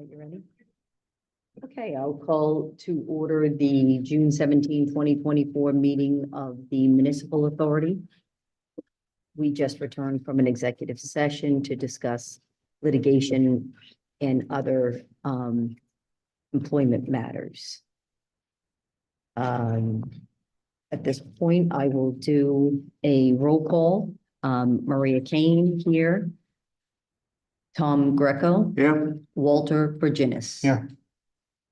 right, you ready? Okay, I'll call to order the June 17, 2024 meeting of the Municipal Authority. We just returned from an executive session to discuss litigation and other employment matters. At this point, I will do a roll call. Maria Kane here. Tom Greco. Yeah. Walter Virginis. Yeah.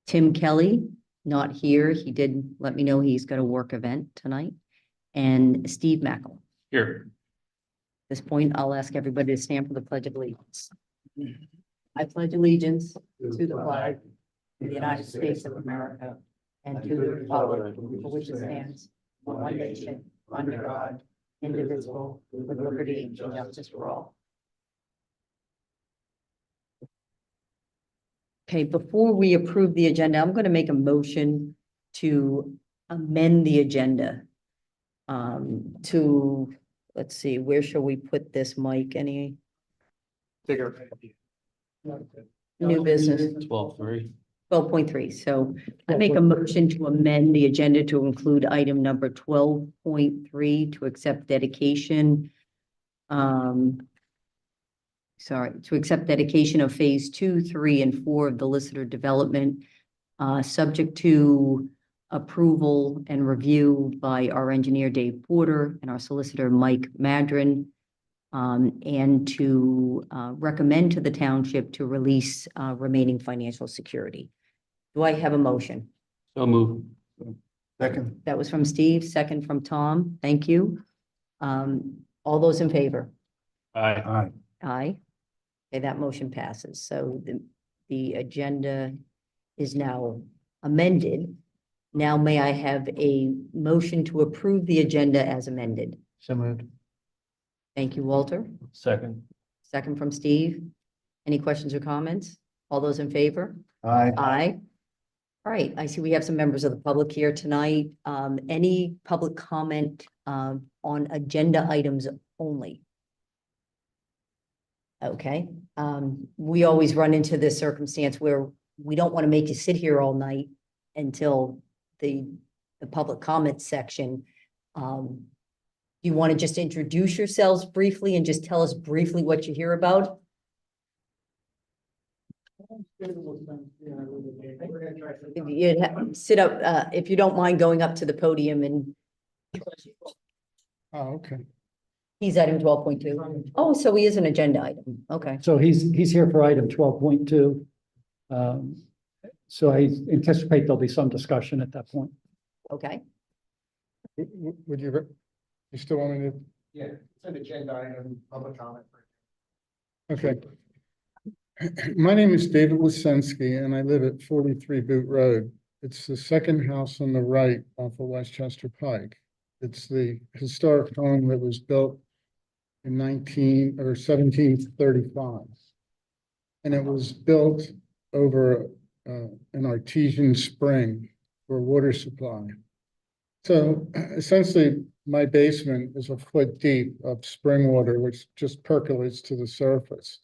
Tim Kelly, not here. He did let me know he's got a work event tonight. And Steve Mackel. Here. At this point, I'll ask everybody to stand for the Pledge of Allegiance. I pledge allegiance to the flag of the United States of America and to the republic for which it stands, one nation, under God, indivisible, with liberty and justice for all. Okay, before we approve the agenda, I'm going to make a motion to amend the agenda. Let's see, where shall we put this, Mike? Any new business? 12:3. 12.3. So I make a motion to amend the agenda to include item number 12.3 to accept dedication. To accept dedication of phase 2, 3, and 4 of the Listener development, subject to approval and review by our engineer Dave Porter and our solicitor Mike Maddren, and to recommend to the township to release remaining financial security. Do I have a motion? So move. Second. That was from Steve, second from Tom. Thank you. All those in favor? Aye. Aye. Okay, that motion passes. So the agenda is now amended. Now may I have a motion to approve the agenda as amended? So moved. Thank you, Walter. Second. Second from Steve. Any questions or comments? All those in favor? Aye. Aye. All right, I see we have some members of the public here tonight. Any public comment on agenda items only? Okay, we always run into this circumstance where we don't want to make you sit here all night until the public comment section. You want to just introduce yourselves briefly and just tell us briefly what you hear about? If you'd sit up, if you don't mind going up to the podium and. Oh, okay. He's item 12.2. Oh, so he is an agenda item. Okay. So he's here for item 12.2. So I anticipate there'll be some discussion at that point. Okay. Would you still want me to? Yeah, it's an agenda item, public comment. Okay. My name is David Lisenski and I live at 43 Boot Road. It's the second house on the right off of Westchester Pike. It's the historic home that was built in 1735. And it was built over an artesian spring for water supply. So essentially my basement is a foot deep of spring water, which just percolates to the surface.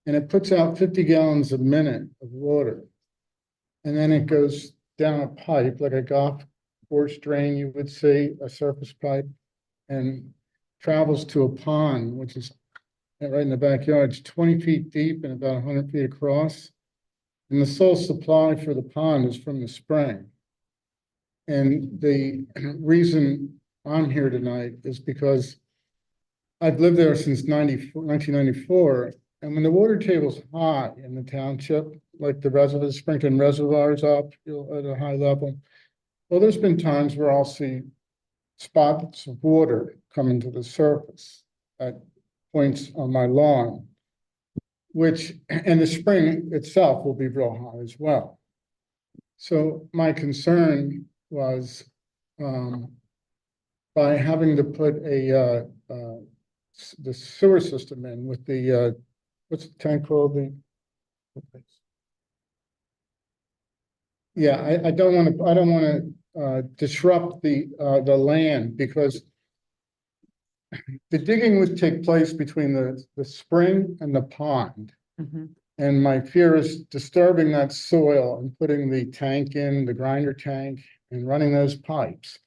And it puts out 50 gallons a minute of water. And then it goes down a pipe, like a golf course drain, you would see, a surface pipe, and travels to a pond, which is right in the backyard. It's 20 feet deep and about 100 feet across. And the sole supply for the pond is from the spring. And the reason I'm here tonight is because I've lived there since 1994. And when the water table's high in the township, like the reservoir, Springton Reservoir's up at a high level, well, there's been times where I'll see spots of water coming to the surface at points on my lawn, and the spring itself will be real high as well. So my concern was by having to put the sewer system in with the what's the tank called? I don't want to disrupt the land, because the digging would take place between the spring and the pond. Mhm. And my fear is disturbing that soil and putting the tank in, the grinder tank, and running those pipes.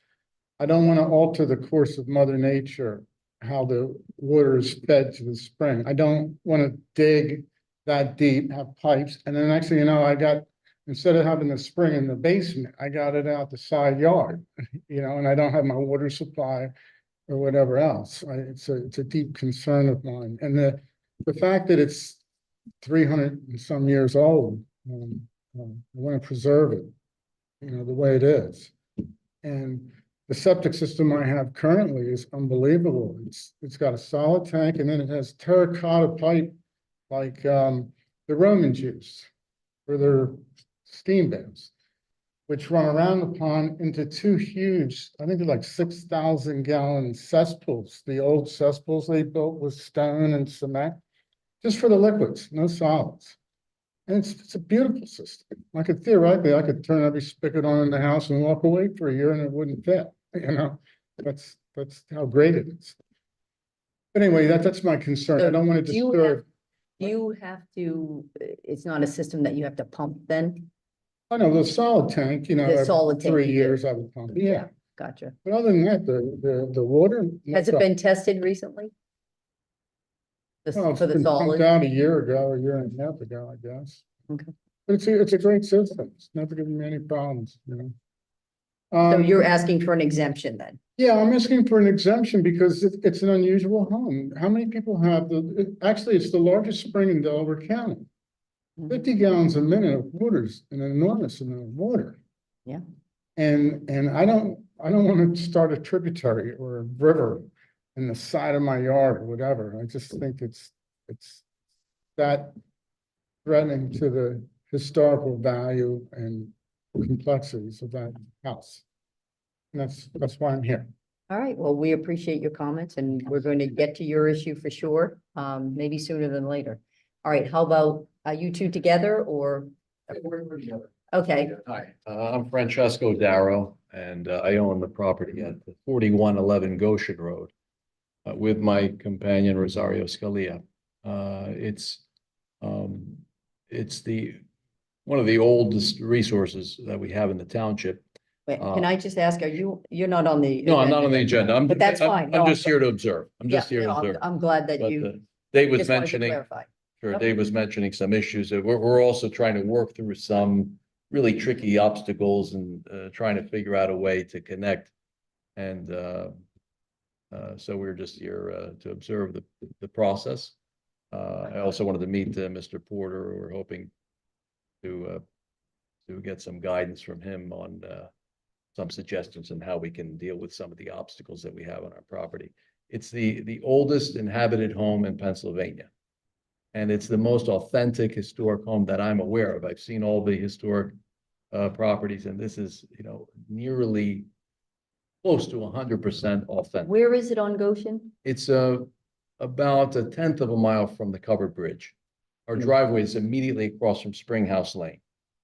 I don't want to alter the course of Mother Nature, how the water is fed to the spring. I don't want to dig that deep, have pipes, and then next thing you know, instead of having the spring in the basement, I got it out the side yard, and I don't have my water supply or whatever else. It's a deep concern of mine. And the fact that it's 300 and some years old, I want to preserve it, the way it is. And the septic system I have currently is unbelievable. It's got a solid tank, and then it has terracotta pipe like the Romans used for their steam bins, which run around the pond into two huge, I think they're like 6,000 gallon cesspools. The old cesspools they built with stone and cement, just for the liquids, no solids. And it's a beautiful system. I could turn every spigot on in the house and walk away for a year and it wouldn't fail. That's how great it is. But anyway, that's my concern. I don't want to disturb. Do you have to, it's not a system that you have to pump then? Oh, no, the solid tank, The every solid tank 3 you do. years I would pump. Yeah. Gotcha. But other than that, the water. Has it been tested recently? Well, it's For the been pumped solid? out a year ago, a year and a half ago, I guess. Okay. But it's a great system. It's never given me any problems, So you're asking for an exemption then? Yeah, I'm asking for an exemption because it's an unusual home. How many people have actually, it's the largest spring in Delaware County. 50 gallons a minute of water is an enormous amount of water. Yeah. And I don't want to start a tributary or a river in the side of my yard or whatever. I just think it's that threatening to the historical value and complexities of that house. And that's why I'm here. All right, well, we appreciate your comments and we're going to get to your issue for sure, maybe sooner than later. All right, how about, are you two together or? Okay, Hi, I'm Francesco Darrow, and I own the property at 4111 Goshen Road with my companion Rosario Scalia. It's one of the oldest resources that we have in the township. wait, can I just ask, you're not on the? No, I'm not on the agenda. But that's fine. No, I'm just here to observe. I'm just Yeah, here to no, observe. I'm glad that But you Dave was just wanted to mentioning, clarify. sure, Okay. Dave was mentioning some issues that we're also trying to work through some really tricky obstacles and trying to figure out a way to connect. And so we're just here to observe the process. I also wanted to meet Mr. Porter. We're hoping to get some guidance from him on some suggestions on how we can deal with some of the obstacles that we have on our property. It's the oldest inhabited home in Pennsylvania. And it's the most authentic historic home that I'm aware of. I've seen all the historic properties, and this is, nearly close to 100% authentic. Where is it on Goshen? It's about 1/10 of a mile from the covered bridge. Our driveway is immediately across from Springhouse Lane.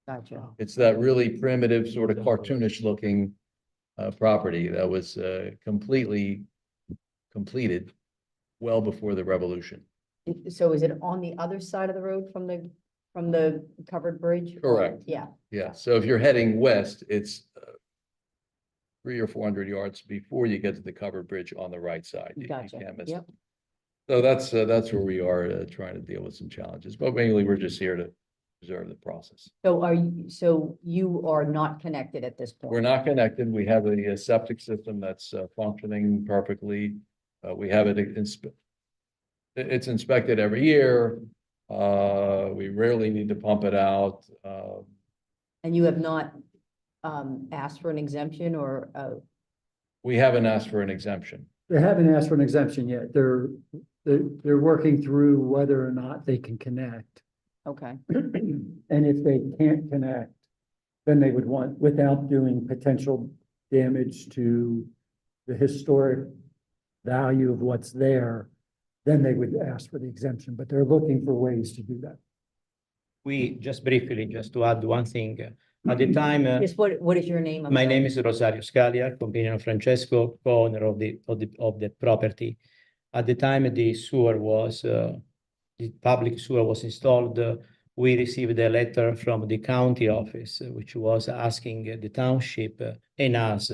Gotcha. It's that really primitive, sort of cartoonish looking property that was completely completed well before the revolution. So is it on the other side of the road from the covered bridge? Correct. Yeah. Yeah, so if you're heading west, it's 300 or 400 yards before you get to the covered bridge on the right side. You Gotcha. can't miss Yep. it. So that's where we are trying to deal with some challenges, but mainly we're just here to observe the process. So you are not connected at this point? We're not connected. We have a septic system that's functioning perfectly. We have it it's inspected every year. We rarely need to pump it out. And you have not asked for an exemption or? We haven't asked for an exemption. They haven't asked for an exemption yet. They're working through whether or not they can connect. Okay, And if they can't connect, then they would want, without doing potential damage to the historic value of what's there, then they would ask for the exemption, but they're looking for ways to do that. We just briefly, just to add one thing, at the time, just what is your name? I'm my sorry. name is Rosario Scalia, companion of Francesco, co-owner of the property. At the time, the sewer was, the public sewer was installed. we received a letter from the county office, which was asking the township and us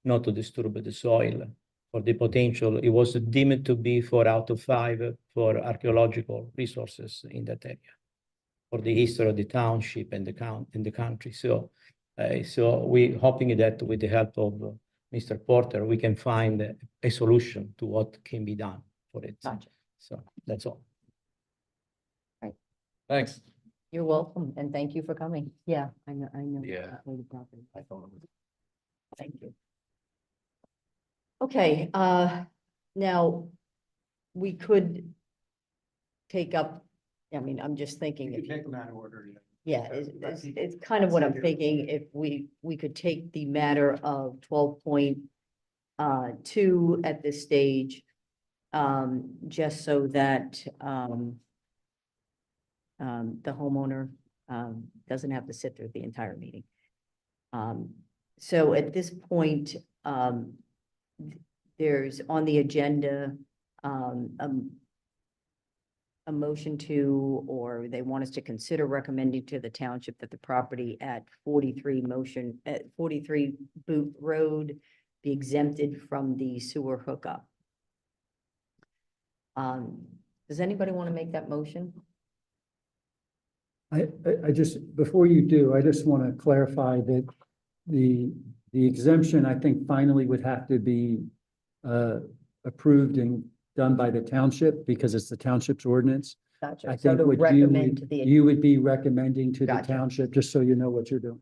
not to disturb the soil for the potential. It was deemed to be 4 out of 5 for archaeological resources in that area, for the history of the township and the country. So, so we hoping that with the help of Mr. Porter, we can find a solution to what can be done for it. Gotcha. So that's all. Thanks. You're welcome, and thank you for coming. Yeah, I know. Yeah. I know the property. I thought it was. Thank you. Okay, now, we could take up, I mean, I'm just thinking, You if can take them out of order. yeah, it's kind of what I'm thinking, if we could take the matter of 12.2 at this stage, just so that, the homeowner, doesn't have to sit through the entire meeting. So at this point, there's on the agenda, a motion to, or they want us to consider recommending to the township that the property at 43 Boot Road be exempted from the sewer hookup. Does anybody want to make that motion? I just, before you do, I just want to clarify that the exemption, I think, finally would have to be approved and done by the township because it's the township's ordinance. I Gotcha. So think to what recommend to the, you would be recommending to the Gotcha. township, just so you know what you're doing.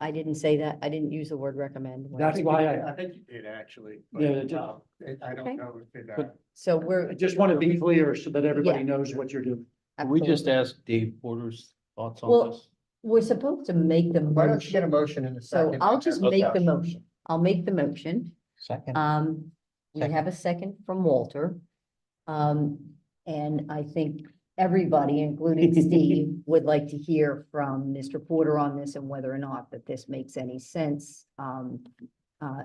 I didn't say that. I didn't use the word recommend. when I That's said- why I think you did actually. but, Yeah, just- I Okay. don't know if it, But- So we're. I just want to be clear so that everybody Yeah. knows what you're doing. Can we just Absolutely. ask Dave Porter's thoughts on Well, this? we're supposed to make the why don't you get a motion. motion in a So second? I'll just Okay. make the motion. I'll make the motion. Second. We Second. have a second from Walter. And I think everybody, including Steve, would like to hear from Mr. Porter on this and whether or not that this makes any sense.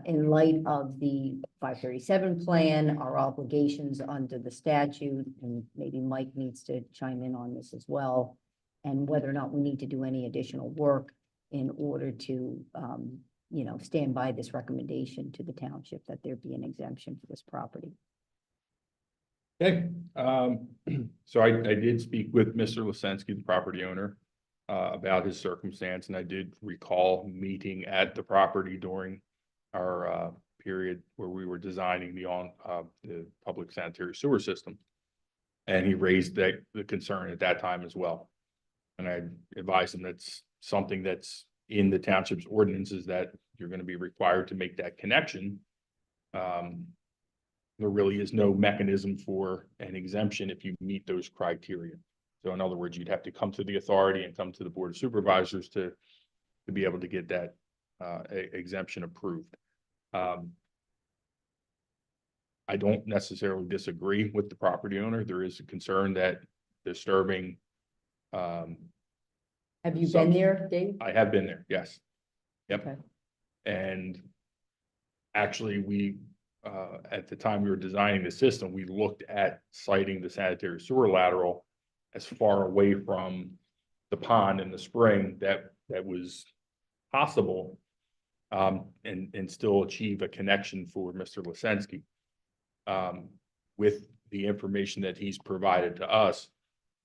In light of the 537 plan, our obligations under the statute, and maybe Mike needs to chime in on this as well. And whether or not we need to do any additional work in order to, stand by this recommendation to the township that there be an exemption for this property. Okay, so I did speak with Mr. Lisenski, the property owner, about his circumstance, and I did recall meeting at the property during our period where we were designing the public sanitary sewer system. And he raised the concern at that time as well. And I advised him that's something that's in the township's ordinances that you're going to be required to make that connection. There really is no mechanism for an exemption if you meet those criteria. So in other words, you'd have to come to the authority and come to the board of supervisors to be able to get that exemption approved. I don't necessarily disagree with the property owner. There is a concern that disturbing. Have you Some- been there, Dave? I have been there, yes. Yep. Okay. And actually, we, at the time we were designing the system, we looked at siting the sanitary sewer lateral as far away from the pond and the spring that was possible, and still achieve a connection for Mr. Lisenski. With the information that he's provided to us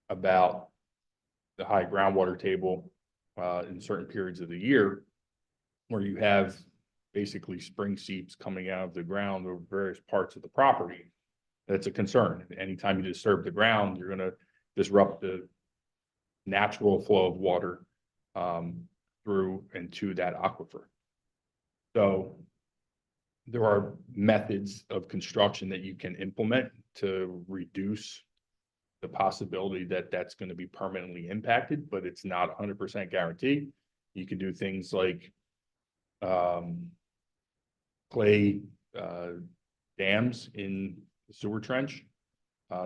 about the high groundwater table in certain periods of the year, where you have basically spring seeps coming out of the ground over various parts of the property. That's a concern. Anytime you disturb the ground, you're going to disrupt the natural flow of water through and to that aquifer. So there are methods of construction that you can implement to reduce the possibility that that's going to be permanently impacted, but it's not 100% guaranteed. You can do things like clay dams in the sewer trench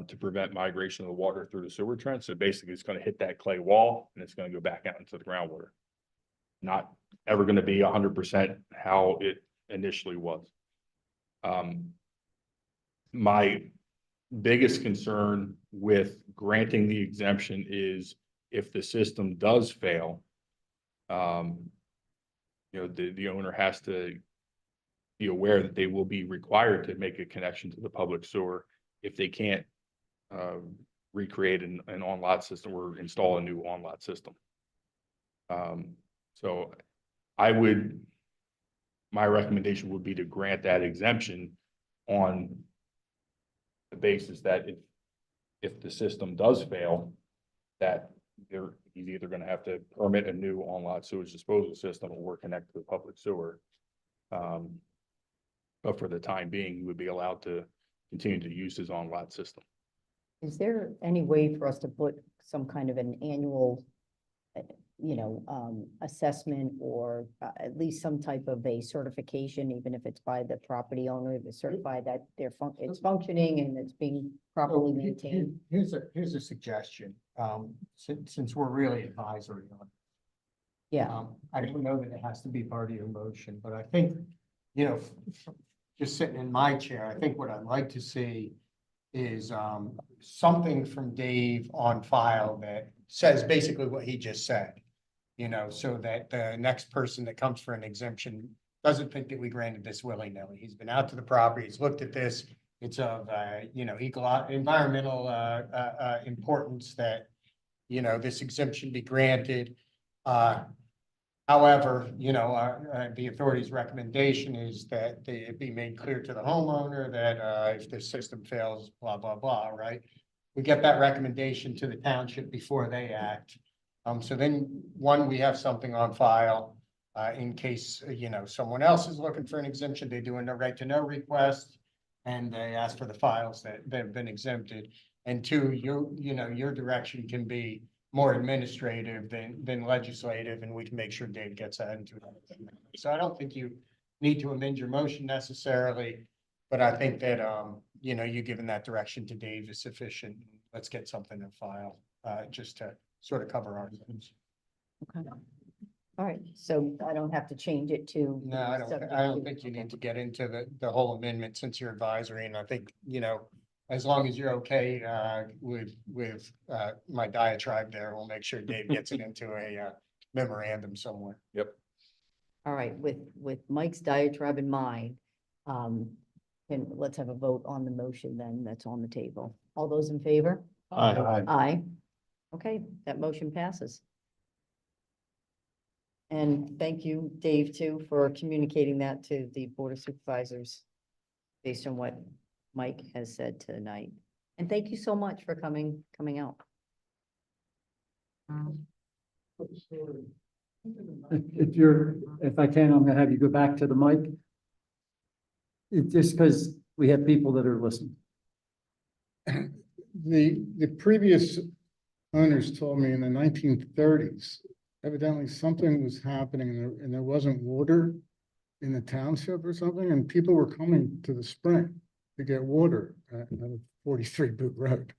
to prevent migration of the water through the sewer trench. So basically it's going to hit that clay wall and it's going to go back out into the groundwater. Not ever going to be 100% how it initially was. My biggest concern with granting the exemption is if the system does fail, the owner has to be aware that they will be required to make a connection to the public sewer if they can't recreate an on-lot system or install a new on-lot system. So my recommendation would be to grant that exemption on the basis that if the system does fail, that he's either gonna have to permit a new on-lot sewage disposal system or connect to the public sewer. But for the time being, he would be allowed to continue to use his on-lot system. Is there any way for us to put some kind of an annual, assessment or at least some type of a certification, even if it's by the property owner, to certify that it's functioning and it's being properly maintained? Here's a suggestion, since we're really advisory on it. Yeah, I don't know that it has to be part of your motion, but I think, just sitting in my chair, I think what I'd like to see is something from Dave on file that says basically what he just said. So that the next person that comes for an exemption doesn't think that we granted this willy-nilly. He's been out to the property, he's looked at this. It's of, environmental importance that, this exemption be granted. However, the authority's recommendation is that it be made clear to the homeowner that if the system fails, blah, blah, blah, right? We get that recommendation to the township before they act. So then, we have something on file in case, someone else is looking for an exemption, they do a right to know request and they ask for the files that have been exempted. And two, your direction can be more administrative than legislative, and we can make sure Dave gets that into it. So I don't think you need to amend your motion necessarily, but I think that, you giving that direction to Dave is sufficient. Let's get something in file, just to sort of cover our sins. okay. All right, so I don't have to change it to. No, I don't think you need to get into the whole amendment since you're advisory, and I think, as long as you're okay, with my diatribe there, we'll make sure Dave gets it into a, memorandum somewhere. All right, with Mike's diatribe in mind, let's have a vote on the motion then that's on the table. All those in favor? Aye. Aye. Okay, that motion passes. And thank you, Dave, too, for communicating that to the Board of Supervisors based on what Mike has said tonight. And thank you so much for coming out. If I can, I'm gonna have you go back to the mic. It's just because we have people that are listening. The previous owners told me in the 1930s, evidently something was happening and there wasn't water in the township or something, and people were coming to the spring to get water at 43 Boot Road,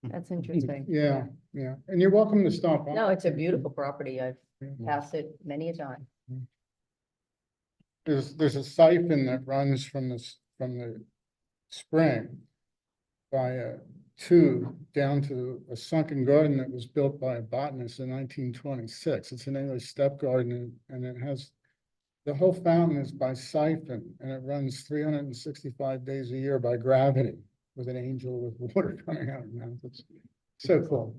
That's interesting. Yeah, and you're welcome to stop on. No, it's a beautiful property. I've Yeah. passed it many a time. There's a siphon that runs from the spring by a tube down to a sunken garden that was built by a botanist in 1926. It's an English step garden, and it has, the whole fountain is by siphon, and it runs 365 days a year by gravity with an angel with water coming out of the mouth. It's so cool,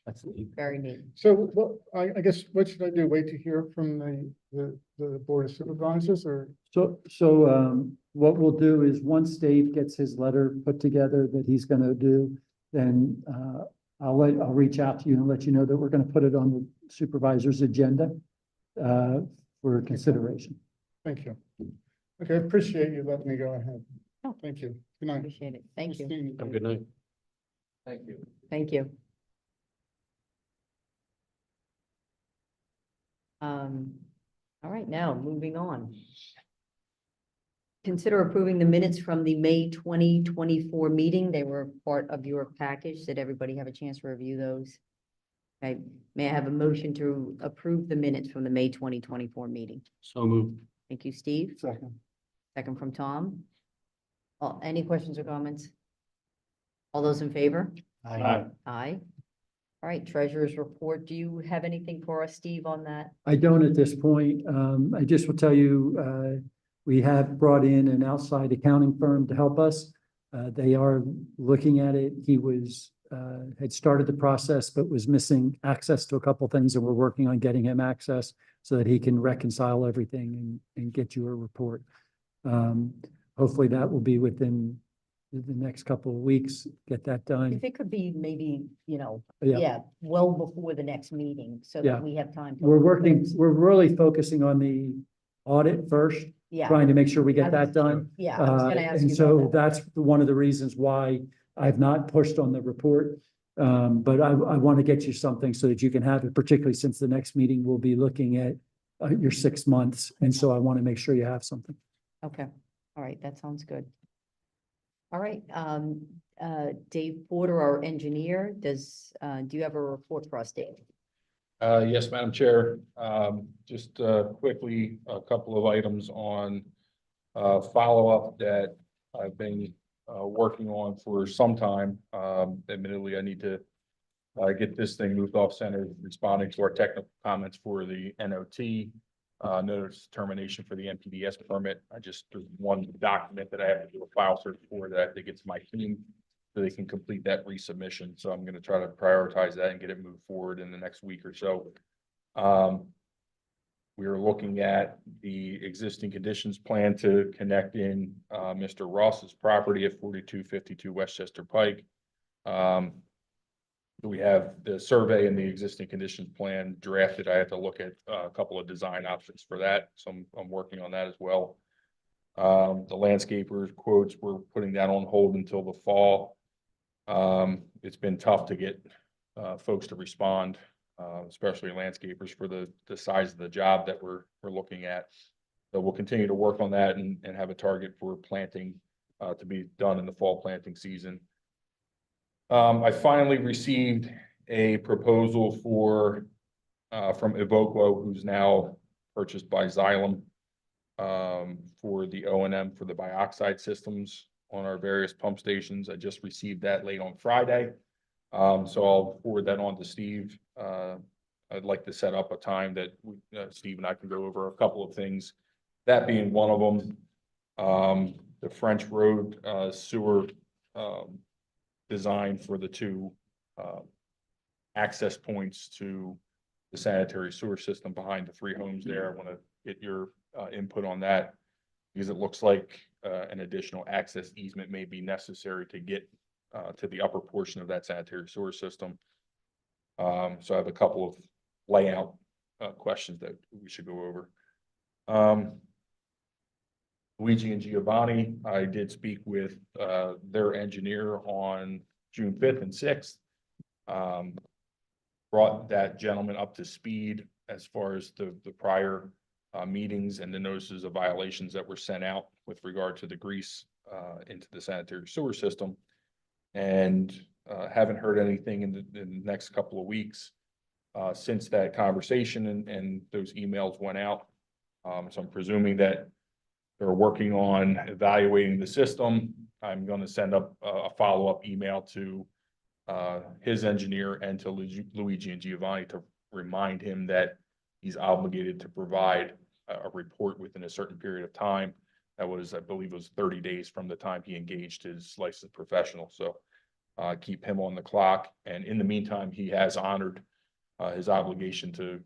That's neat. Very neat. So what, I guess, what should I do? Wait to hear from the Board of Supervisors, or? So what we'll do is once Dave gets his letter put together that he's gonna do, then I'll reach out to you and let you know that we're gonna put it on the supervisor's agenda for consideration. Thank you. Okay, I appreciate you letting me go ahead. Oh. Thank you. Good night. Appreciate it. Thank you. Christine. Have a good night. Thank you. Thank you. All right, now moving on. Consider approving the minutes from the May 2024 meeting. They were part of your package. Did everybody have a chance to review those? Okay, may I have a motion to approve the minutes from the May 2024 meeting? So moved. Thank you, Steve. Second. Second from Tom. Any questions or comments? All those in favor? Aye. Aye. All right, treasurer's report. Do you have anything for us, Steve, on that? I don't at this point. I just will tell you, we have brought in an outside accounting firm to help us. They are looking at it. He had started the process, but was missing access to a couple things, and we're working on getting him access so that he can reconcile everything and get you a report. Hopefully that will be within the next couple of weeks, get that done. If it could be maybe, Yeah. yeah, well before the next meeting, so Yeah. that we have time. to We're look at working, things. we're really focusing on the audit first, Yeah, trying to make sure we I get that was- done. yeah, I was gonna ask And you so about that. that's one of the reasons why I've not pushed on the report. But I want to get you something so that you can have it, particularly since the next meeting will be looking at your 6 months. And so I want to make sure you have something. Okay, all right, that sounds good. All right, Dave Porter, our engineer, do you have a report for us, Dave? Yes, Madam Chair. Just quickly, a couple of items on follow-up that I've been working on for some time. Admittedly, I need to get this thing moved off center, responding to our technical comments for the NOT. Notice termination for the NPDS permit. There's one document that I have to do a file search for that I have to get to my team so they can complete that resubmission. So I'm going to try to prioritize that and get it moved forward in the next week or so. We are looking at the existing conditions plan to connect in Mr. Ross's property at 4252 Westchester Pike. We have the survey and the existing conditions plan drafted. I have to look at a couple of design options for that. So I'm working on that as well. The landscapers quotes, we're putting that on hold until the fall. It's been tough to get folks to respond, especially landscapers for the size of the job that we're looking at. So we'll continue to work on that and have a target for planting to be done in the fall planting season. I finally received a proposal from Evoqua, who's now purchased by Xylem, for the O&M for the bioxide systems on our various pump stations. I just received that late on Friday. So I'll forward that on to Steve. I'd like to set up a time that Steve and I can go over a couple of things. That being one of them, the French Road sewer design for the two access points to the sanitary sewer system behind the three homes there. I want to get your input on that because it looks like an additional access easement may be necessary to get to the upper portion of that sanitary sewer system. So I have a couple of layout questions that we should go over. Luigi and Giovanni, I did speak with their engineer on June 5th and 6th. Brought that gentleman up to speed as far as the prior meetings and the notices of violations that were sent out with regard to the grease into the sanitary sewer system. And haven't heard anything in the next couple of weeks since that conversation and those emails went out. So I'm presuming that they're working on evaluating the system. I'm going to send up a follow-up email to his engineer and to Luigi and Giovanni to remind him that he's obligated to provide a report within a certain period of time. That was, I believe, it was 30 days from the time he engaged his licensed professional. So keep him on the clock. And in the meantime, he has honored his obligation to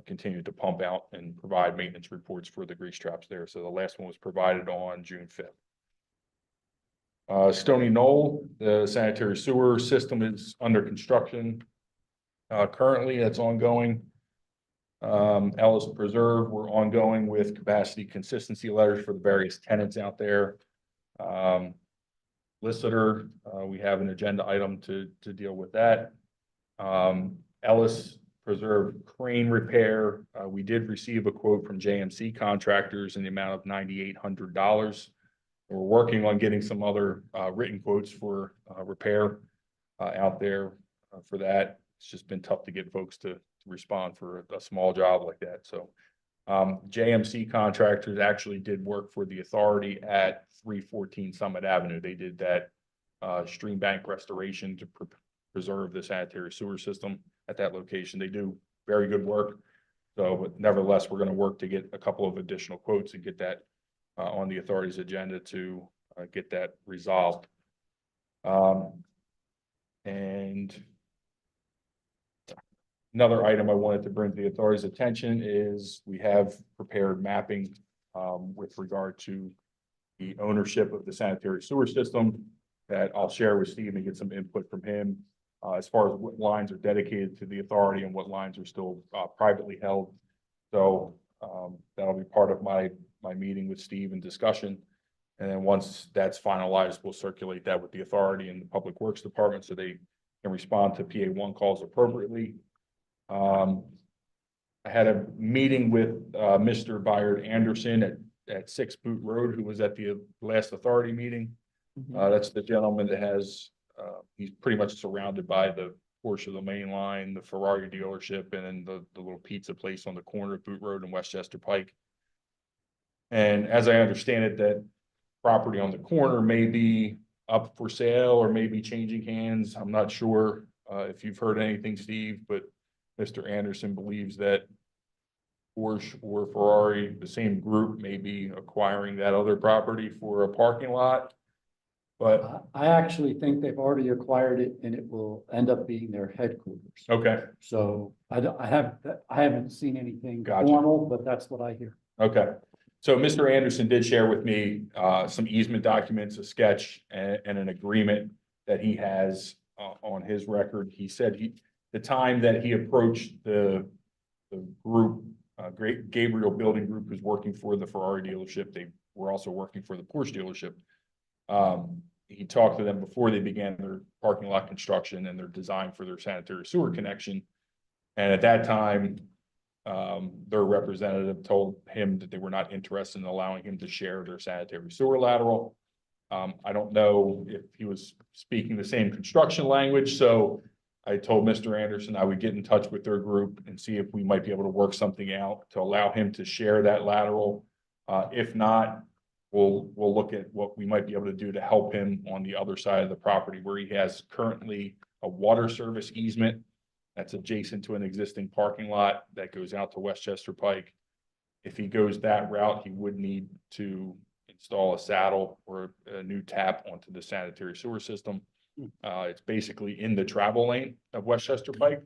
continue to pump out and provide maintenance reports for the grease traps there. So the last one was provided on June 5th. Stony Knoll, the sanitary sewer system is under construction. Currently, that's ongoing. Ellis Preserve, we're ongoing with capacity consistency letters for the various tenants out there. Listener, we have an agenda item to deal with that. Ellis Preserve crane repair, we did receive a quote from JMC Contractors in the amount of $9,800. We're working on getting some other written quotes for repair out there for that. It's just been tough to get folks to respond for a small job like that. So JMC Contractors actually did work for the authority at 314 Summit Avenue. They did that stream bank restoration to preserve the sanitary sewer system at that location. They do very good work. So, but nevertheless, we're gonna work to get a couple of additional quotes and get that on the authority's agenda to get that resolved. And another item I wanted to bring to the authority's attention is we have prepared mapping with regard to the ownership of the sanitary sewer system that I'll share with Steve and get some input from him as far as what lines are dedicated to the authority and what lines are still privately held. So that'll be part of my meeting with Steve and discussion. And then once that's finalized, we'll circulate that with the authority and the Public Works Department so they can respond to PA1 calls appropriately. I had a meeting with Mr. Byard Anderson at 6 Boot Road, who was at the last authority meeting. That's the gentleman that has, he's pretty much surrounded by the portion of the main line, the Ferrari dealership, and then the little pizza place on the corner of Boot Road and Westchester Pike. And as I understand it, that property on the corner may be up for sale or maybe changing hands. I'm not sure if you've heard anything, Steve, but Mr. Anderson believes that Porsche or Ferrari, the same group, may be acquiring that other property for a parking lot. But, I actually think they've already acquired it and it will end up being their headquarters. okay, So I haven't seen anything Gotcha. formal, but that's what I hear. okay. So Mr. Anderson did share with me some easement documents, a sketch and an agreement that he has on his record. He said the time that he approached the group, Gabriel Building Group, who's working for the Ferrari dealership, they were also working for the Porsche dealership. He talked to them before they began their parking lot construction and their design for their sanitary sewer connection. And at that time, their representative told him that they were not interested in allowing him to share their sanitary sewer lateral. I don't know if he was speaking the same construction language, so I told Mr. Anderson I would get in touch with their group and see if we might be able to work something out to allow him to share that lateral. If not, we'll look at what we might be able to do to help him on the other side of the property where he has currently a water service easement that's adjacent to an existing parking lot that goes out to Westchester Pike. If he goes that route, he would need to install a saddle or a new tap onto the sanitary sewer system. It's basically in the travel lane of Westchester Pike,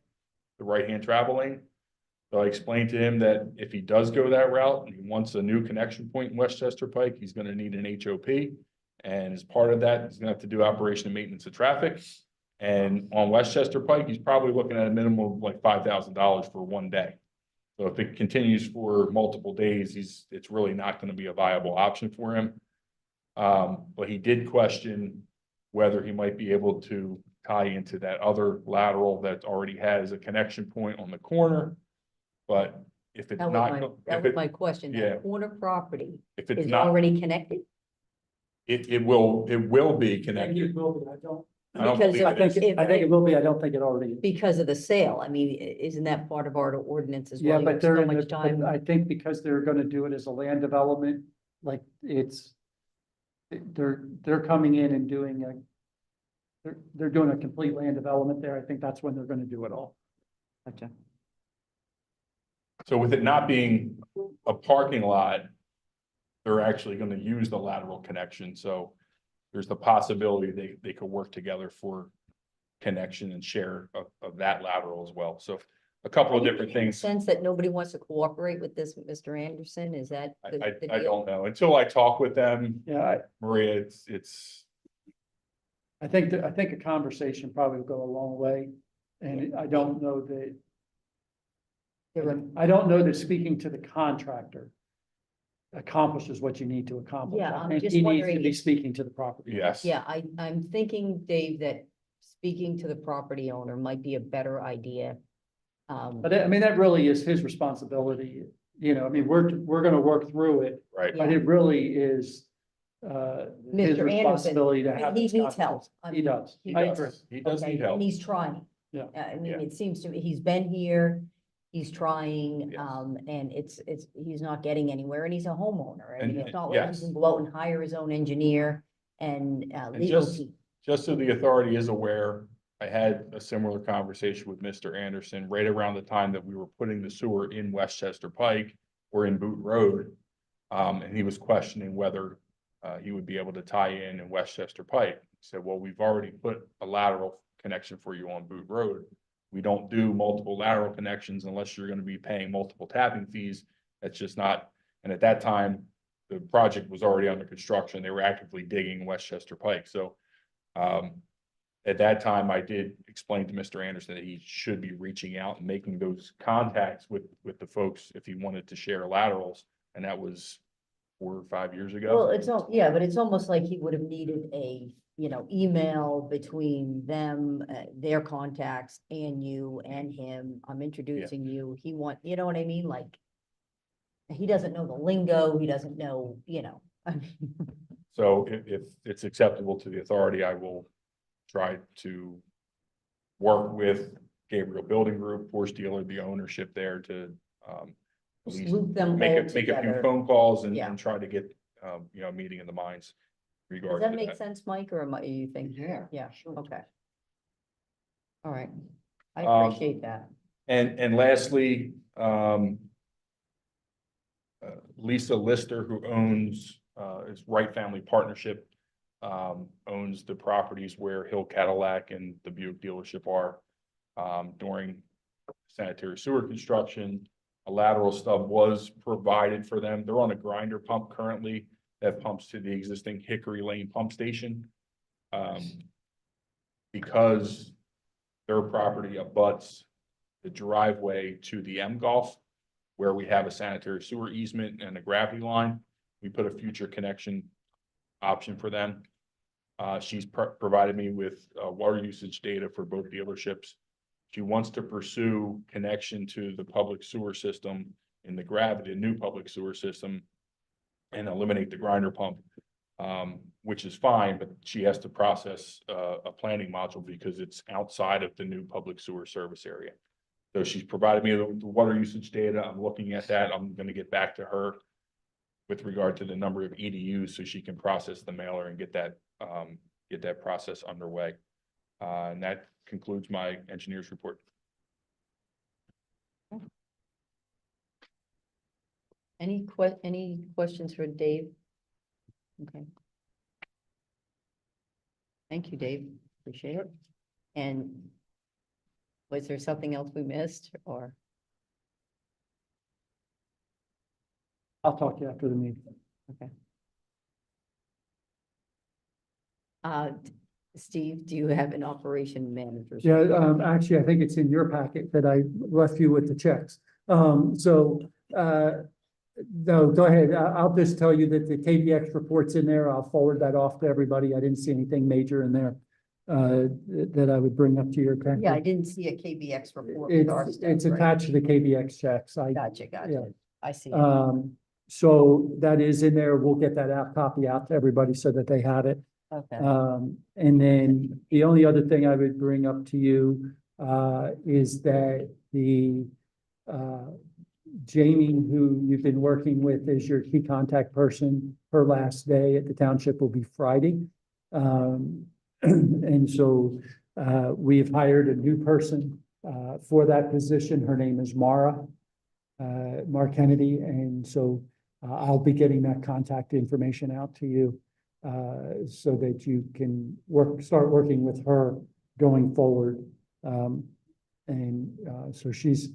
the right-hand travel lane. So I explained to him that if he does go that route and he wants a new connection point in Westchester Pike, he's going to need an HOP. And as part of that, he's going to have to do operation and maintenance of traffic. And on Westchester Pike, he's probably looking at a minimum of like $5,000 for one day. So if it continues for multiple days, it's really not going to be a viable option for him. But he did question whether he might be able to tie into that other lateral that already has a connection point on the corner. But if it's That not, was my question. yeah. That corner property if it's is not, already connected? it will be I connected. don't. I don't Because believe of- it is. I think it will be. I don't think it already is. Because of the sale. I mean, isn't that part of our ordinance as Yeah, well? You but have they're so in much time. I think because they're gonna do it as a land development, like they're coming in and doing they're doing a complete land development there. I think that's when they're gonna do it all. Gotcha. So with it not being a parking lot, they're actually going to use the lateral connection. So there's the possibility they could work together for connection and share of that lateral as well. So a couple of different things. Sense that nobody wants to cooperate with this, Mr. Anderson, is that? the I deal? don't know. Until I talk with them, Yeah, Maria, it's, I think a conversation probably will go a long way. And I don't know that, There were- I don't know that speaking to the contractor accomplishes what you need to accomplish. Yeah, I I'm think just he needs wondering to be if- speaking to the property. yes. Yeah, I'm thinking, Dave, that speaking to the property owner might be a better idea. But I mean, that really is his responsibility. You know, I mean, we're gonna work through it, Right. but it really is his Mr. responsibility to Anderson, have. he this needs help. conversation. He does. He I does. agree. He does Okay, need help. and he's trying. Yeah. I mean, Yeah. it seems to me, he's been here, he's trying, Yes. and he's not getting anywhere, and he's a homeowner. I mean, And- it's not like he yes. can go out and hire his own engineer and legal just- team. Just so the authority is aware, I had a similar conversation with Mr. Anderson right around the time that we were putting the sewer in Westchester Pike or in Boot Road. And he was questioning whether he would be able to tie in Westchester Pike. He said, well, we've already put a lateral connection for you on Boot Road. We don't do multiple lateral connections unless you're going to be paying multiple tapping fees. That's just not, and at that time, the project was already under construction. They were actively digging Westchester Pike. So at that time, I did explain to Mr. Anderson that he should be reaching out and making those contacts with the folks if he wanted to share laterals. And that was 4 or 5 years ago. Well, it's all, yeah, but it's almost like he would have needed a, email between them, their contacts and you and him. I'm introducing you. He you know what I mean? Like, he doesn't know the lingo. He doesn't know, I mean, So if it's acceptable to the authority, I will try to work with Gabriel Building Group, Force Dealer, the ownership there to at just least loop them make all a few together. phone calls and Yeah. try to get, a meeting in the minds Does regarding that make that. sense, Mike, or you think? Yeah. Yeah, sure. okay. All right. I Um, appreciate that. And lastly, Lisa Lister, who owns, is Wright Family Partnership, owns the properties where Hill Cadillac and the Buick dealership are. During sanitary sewer construction, a lateral stub was provided for them. They're on a grinder pump currently that pumps to the existing Hickory Lane pump station. Because their property abuts the driveway to the M Golf, where we have a sanitary sewer easement and a gravity line, we put a future connection option for them. She's provided me with water usage data for both dealerships. She wants to pursue connection to the public sewer system in the new public sewer system and eliminate the grinder pump, which is fine, but she has to process a planning module because it's outside of the new public sewer service area. So she's provided me the water usage data. I'm looking at that. I'm going to get back to her with regard to the number of EDUs so she can process the mailer and get that process underway. And that concludes my engineer's report. Any questions for Dave? Okay. Thank you, Dave. Appreciate it. And was there something else we missed or? I'll talk to you after the meeting. Okay. Steve, do you have an operation manager's? Yeah, actually, I think it's in your packet that I left you with the checks. No, go ahead. I'll just tell you that the KBX report's in there. I'll forward that off to everybody. I didn't see anything major in there that I would bring up to your attention. Yeah, I didn't see a KBX report. with our stuff, It's right? attached to the KBX checks. Gotcha. yeah. I see it. So that is in there. We'll get that copy out to everybody so that they have it. Okay. And then the only other thing I would bring up to you is that the Jamie, who you've been working with as your key contact person, her last day at the township will be Friday. And so we've hired a new person for that position. Her name is Mara Kennedy. And so I'll be getting that contact information out to you so that you can start working with her going forward. So she's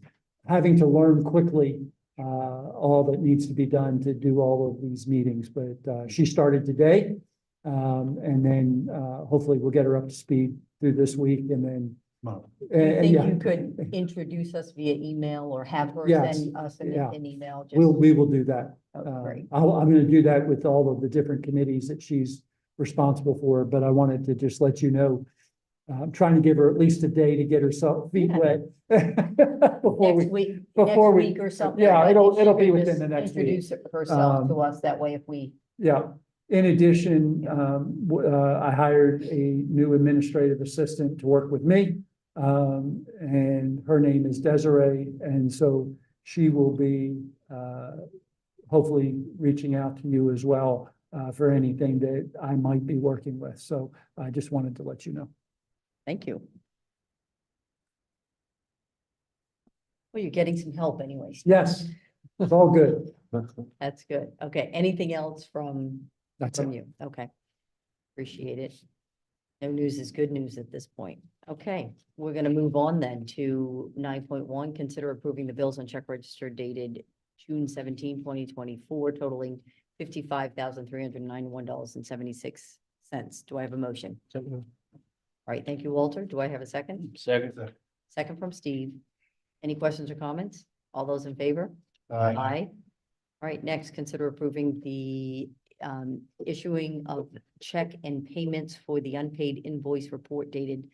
having to learn quickly all that needs to be done to do all of these meetings, but she started today. And then hopefully we'll get her up to speed through this week and then. Do you think yeah. you could introduce us via email or have her Yes, send us yeah. an email? Just We will do that. Oh, great. I'm gonna do that with all of the different committees that she's responsible for, but I wanted to just let you know. I'm trying to give her at least a day to get herself feet Yeah. wet. before Next we- week, before next we- week or something. yeah, I it'll- think she it'll be could within just the next week. Introduce herself to Um, us that way if we, Yeah. In addition, I hired a new administrative assistant to work with me. And her name is Desiree, and so she will be hopefully reaching out to you as well for anything that I might be working with. So I just wanted to let you know. thank you. Well, you're getting some help anyway. Steve. Yes, it's all good. That's good. Okay, anything else from That's from it. you? Okay. Appreciate it. No news is good news at this point. Okay, we're gonna move on then to 9.1. Consider approving the bills on check register dated June 17, 2024, totaling $55,391.76. Do I have a motion? All right, thank you, Walter. Do I have a second? Second. Second from Steve. Any questions or comments? All those in favor? Aye. Aye. All right, next, consider approving the issuing of check and payments for the unpaid invoice report dated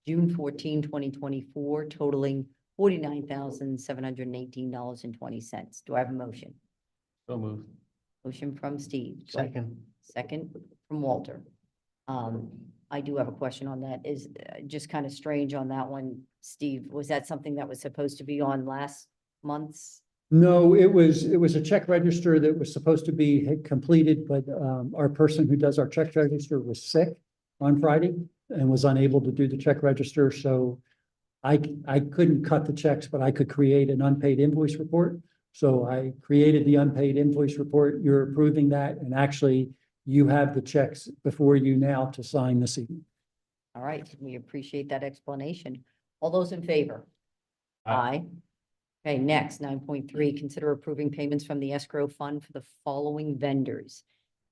June 14, 2024, totaling $49,718.20. Do I have a motion? So moved. Motion from Steve. Do I- Second. Second from Walter. I do have a question on that. Is just kind of strange on that one, Steve. Was that something that was supposed to be on last month's? No, it was a check register that was supposed to be completed, but our person who does our check register was sick on Friday and was unable to do the check register, so I couldn't cut the checks, but I could create an unpaid invoice report. So I created the unpaid invoice report. You're approving that, and actually you have the checks before you now to sign this evening. All right, we appreciate that explanation. All those in favor? Aye. Okay, next, 9.3, consider approving payments from the escrow fund for the following vendors.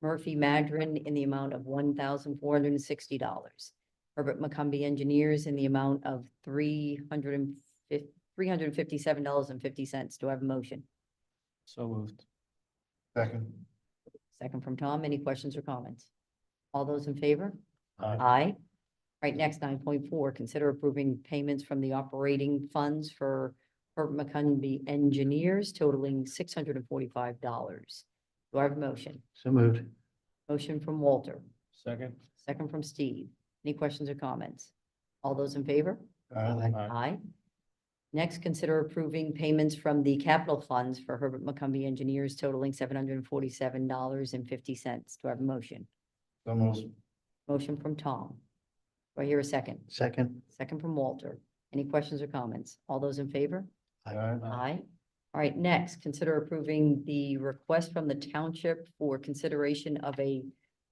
Murphy Maddren in the amount of $1,460. Herbert MacCombie Engineers in the amount of $357.50. Do I have a motion? So moved. Second. Second from Tom. Any questions or comments? All those in favor? Aye. Aye. Right, next, 9.4, consider approving payments from the operating funds for Herbert MacCombie Engineers totaling $645. Do I have a motion? So moved. Motion from Walter, Second. second from Steve. Any questions or comments? All those in favor? Aye. Aye. Next, consider approving payments from the capital funds for Herbert MacCombie Engineers totaling $747.50. Do I have a motion? So moved. Motion from Tom. Do I hear a second? Second. Second from Walter. Any questions or comments? All those in favor? Aye. Aye. All right, next, consider approving the request from the township for consideration of a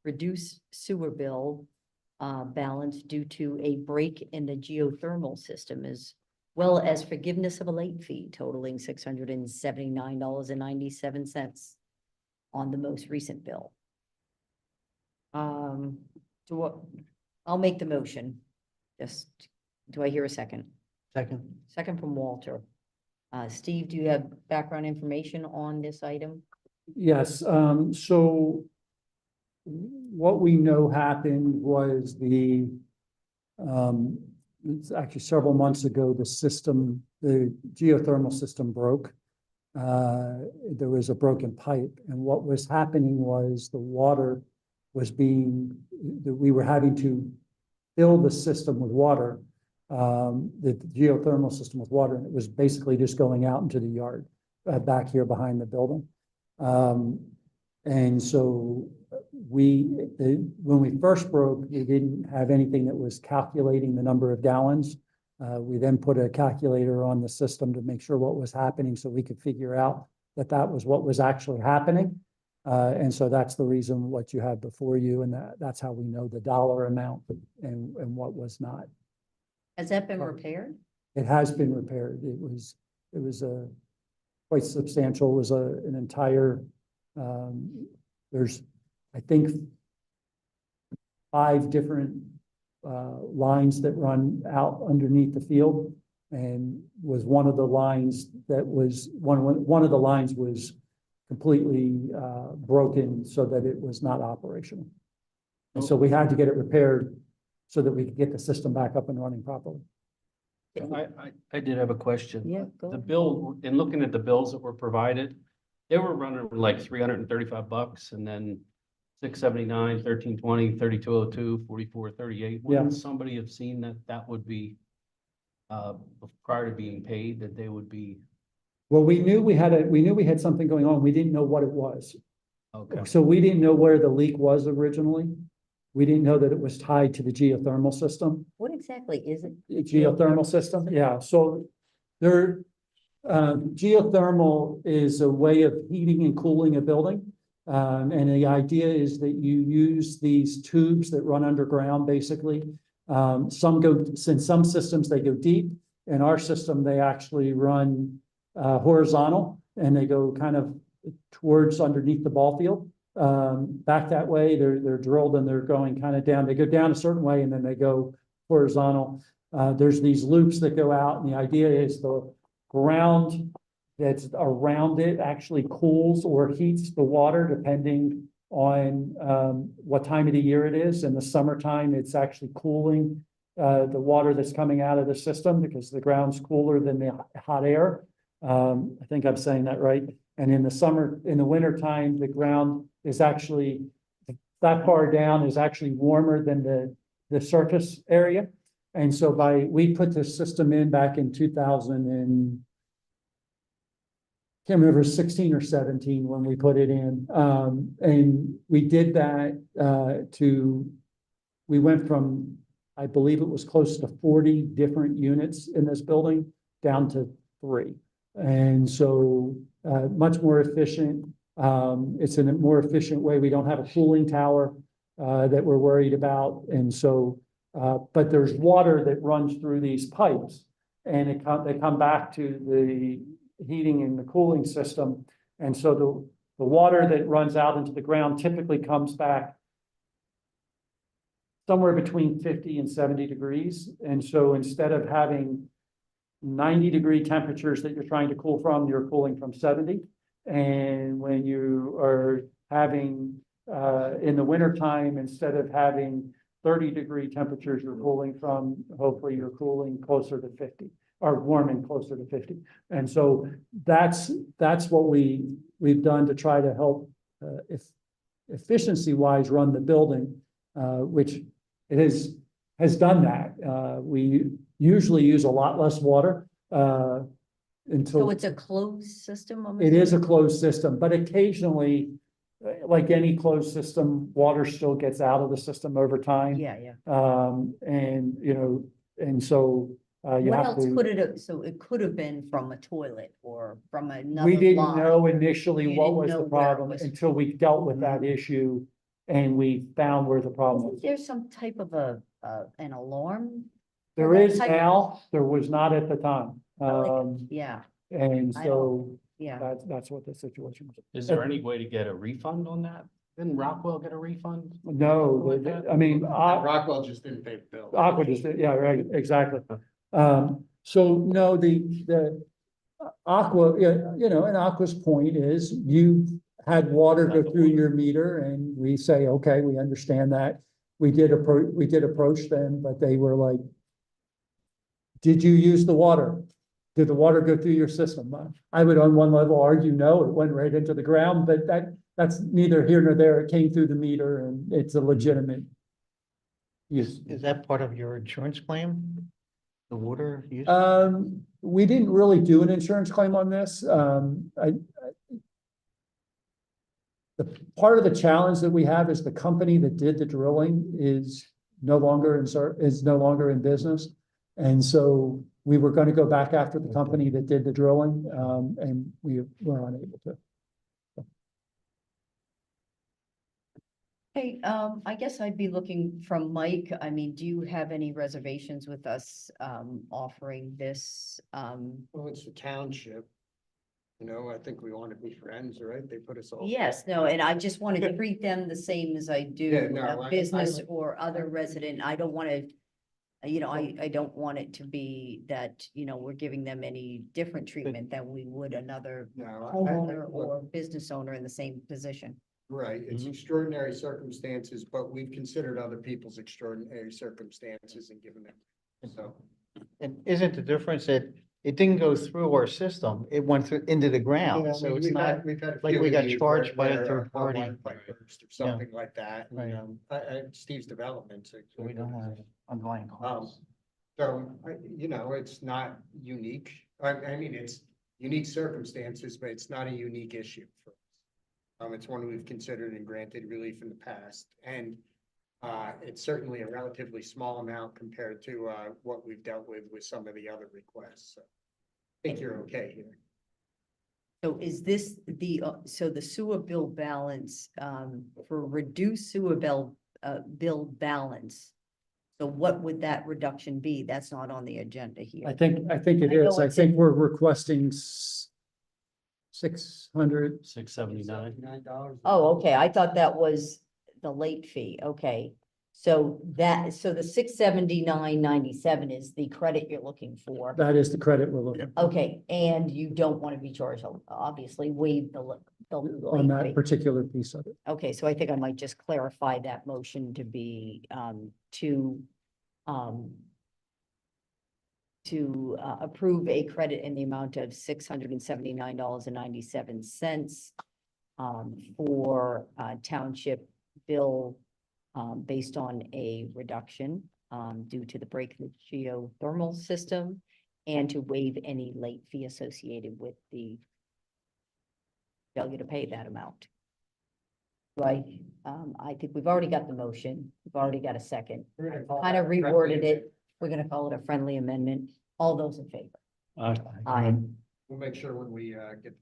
reduced sewer bill balance due to a break in the geothermal system, as well as forgiveness of a late fee totaling $679.97 on the most recent bill. I'll make the motion. Just, do I hear a second? Second. Second from Walter. Steve, do you have background information on this item? Yes, so what we know happened was it's actually several months ago, the geothermal system broke. There was a broken pipe, and what was happening was the water was we were having to fill the system with water, the geothermal system with water, and it was basically just going out into the yard back here behind the building. And so when we first broke, we didn't have anything that was calculating the number of gallons. We then put a calculator on the system to make sure what was happening so we could figure out that was what was actually happening. And so that's the reason what you have before you, and that's how we know the dollar amount and what was not. Has that been repaired? It has been repaired. It was quite substantial. It was an entire, there's, I think, 5 different lines that run out underneath the field, and was one of the lines that was one of the lines was completely broken so that it was not operational. And so we had to get it repaired so that we could get the system back up and running properly. I did have a question. Yeah, go The ahead. bill, in looking at the bills that were provided, they were running like $335 and then $679, $1320, $3202, $4438. Wouldn't somebody have seen that would be prior to being paid, that they would be, Well, we knew we had something going on. We didn't know what it was. okay, So we didn't know where the leak was originally. We didn't know that it was tied to the geothermal system. What exactly is it? Geothermal system, yeah, so there, Geothermal is a way of heating and cooling a building. And the idea is that you use these tubes that run underground, basically. In some systems, they go deep. In our system, they actually run horizontal, and they go kind of towards underneath the ball field. Back that way, they're drilled and they're going kind of down. They go down a certain way and then they go horizontal. There's these loops that go out, and the idea is the ground that's around it actually cools or heats the water depending on what time of the year it is. In the summertime, it's actually cooling the water that's coming out of the system because the ground's cooler than the hot air. I think I'm saying that right. And in the wintertime, the ground is actually, that far down is actually warmer than the surface area. And so we put this system in back in 2000 and can't remember 16 or 17 when we put it in. And we did that we went from, I believe it was close to 40 different units in this building down to 3. And so much more efficient. It's in a more efficient way. We don't have a cooling tower that we're worried about. And so, but there's water that runs through these pipes, and they come back to the heating and the cooling system. And so the water that runs out into the ground typically comes back somewhere between 50 and 70 degrees. And so instead of having 90-degree temperatures that you're trying to cool from, you're cooling from 70. And when you are having, in the wintertime, instead of having 30-degree temperatures you're cooling from, hopefully you're cooling closer to 50 or warming closer to 50. And so that's what we've done to try to help efficiency-wise run the building, which it has done that. We usually use a lot less water So until it's a closed system? I'm it is a assuming? closed system, but occasionally, like any closed system, water still gets out of the system over time. Yeah, yeah. And and so you What have else to. could it, so it could have been from a toilet or from another We didn't line. know initially You what didn't was know the where it problem was. until we dealt with that issue, and we found where the problem was. Isn't there some type of an alarm? There that is type of- now, there was not at the time. Yeah, And I so yeah. that's what the situation was. Is there any way to get a refund on that? Didn't Rockwell get a refund? No, Like that? I mean, Rockwell just didn't pay the bill. Aqua just, yeah, right, exactly. So no, the Aqua, and Aqua's point is you had water go through your meter, and we say, okay, we understand that. We did approach them, but they were like, did you use the water? Did the water go through your system? I would on one level argue, no, it went right into the ground, but that's neither here nor there. It came through the meter, and it's a legitimate use. Is that part of your insurance claim? The water use? We didn't really do an insurance claim on this. The part of the challenge that we have is the company that did the drilling is no longer in business. And so we were going to go back after the company that did the drilling, and we were unable to. Hey, I guess I'd be looking from Mike. I mean, do you have any reservations with us offering this? Well, it's a township. I think we want to be friends, right? They put us all. Yes, no, and I just want to treat them the same as I Yeah, do no, a I- business or other resident. I don't want to, I don't want it to be that, we're giving them any different treatment than we would another No, homeowner or business owner in the same position. right, it's extraordinary circumstances, but we've considered other people's extraordinary circumstances and given them, so. And isn't the difference that it didn't go through our system, it went through into the ground, so it's not, We've had a like few we of got these charged by a where, third party. one pipe burst or something like that, Right. Steve's development. so we don't have underlying costs. So, it's not unique. I mean, it's unique circumstances, but it's not a unique issue for us. It's one we've considered and granted relief in the past, and it's certainly a relatively small amount compared to what we've dealt with some of the other requests. So think you're okay here. So is this so the sewer bill balance, for reduced sewer bill balance? So what would that reduction be? That's not on the agenda here. I think it I know is. I it's think in- we're requesting 600. $679. Oh, okay, I thought that was the late fee, okay. So the 679.97 is the credit you're looking for. That is the credit we're looking for Okay, and you don't want to be charged, obviously, waive the on late that fee. particular piece of it. Okay, so I think I might just clarify that motion to be, to approve a credit in the amount of $679.97 for township bill based on a reduction due to the breakage geothermal system and to waive any late fee associated with the failure to pay that amount. Right, I think we've already got the motion, we've already got a second, kind of reworded it, we're gonna call it a friendly amendment, all those in favor? Aye. We'll make sure when we get the minutes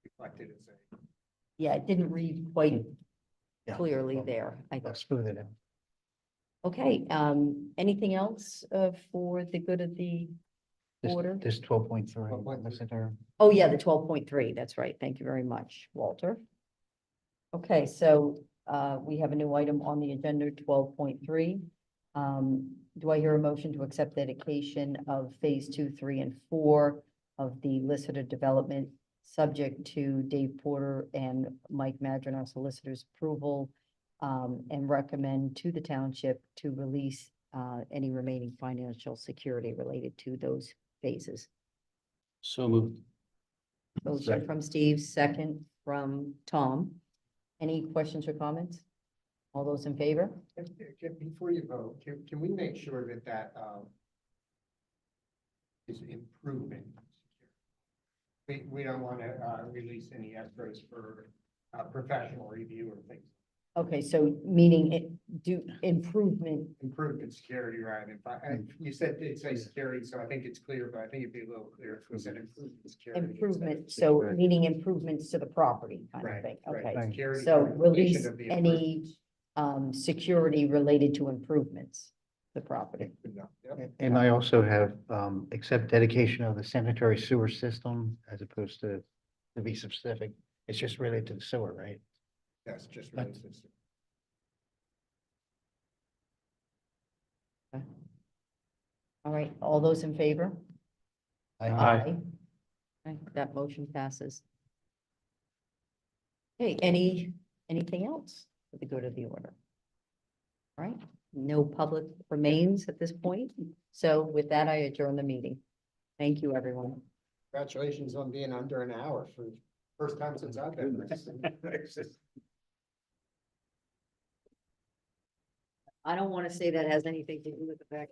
reflected as a. Yeah, it didn't read quite Yeah. clearly there, I I'll smooth it out. Okay, anything else for the good of the order? This 12.3. 12.3. Oh, yeah, the 12.3, that's right. Thank you very much, Walter. Okay, so we have a new item on the agenda, 12.3. Do I hear a motion to accept dedication of phase 2, 3, and 4 of the Lister development, subject to Dave Porter and Mike Maddren, our solicitors' approval, and recommend to the township to release any remaining financial security related to those phases? So moved. Motion from Steve, second from Tom. Any questions or comments? All those in favor? Before you vote, can we make sure that is improvement? We don't want to release any escrows for professional review or things. Okay, so meaning improvement, Improvement security, right? And you said it's a security, so I think it's clear, but I think it'd be a little clear if we said improvement security. improvement, so meaning improvements to the property kind of Right, thing, right. okay. Security So for release completion of the any security related to improvements, to the property. improvement. Yep. And I also have, accept dedication of the sanitary sewer system as opposed to be specific. It's just related to the sewer, right? Yes, just release this. All right, all those in favor? Aye. Okay, that motion passes. Okay, anything else for the good of the order? All right, no public remains at this point. So with that, I adjourn the meeting. Thank you, everyone. Congratulations on being under an hour for first time since I've been. I don't want to say that has anything to do with the fact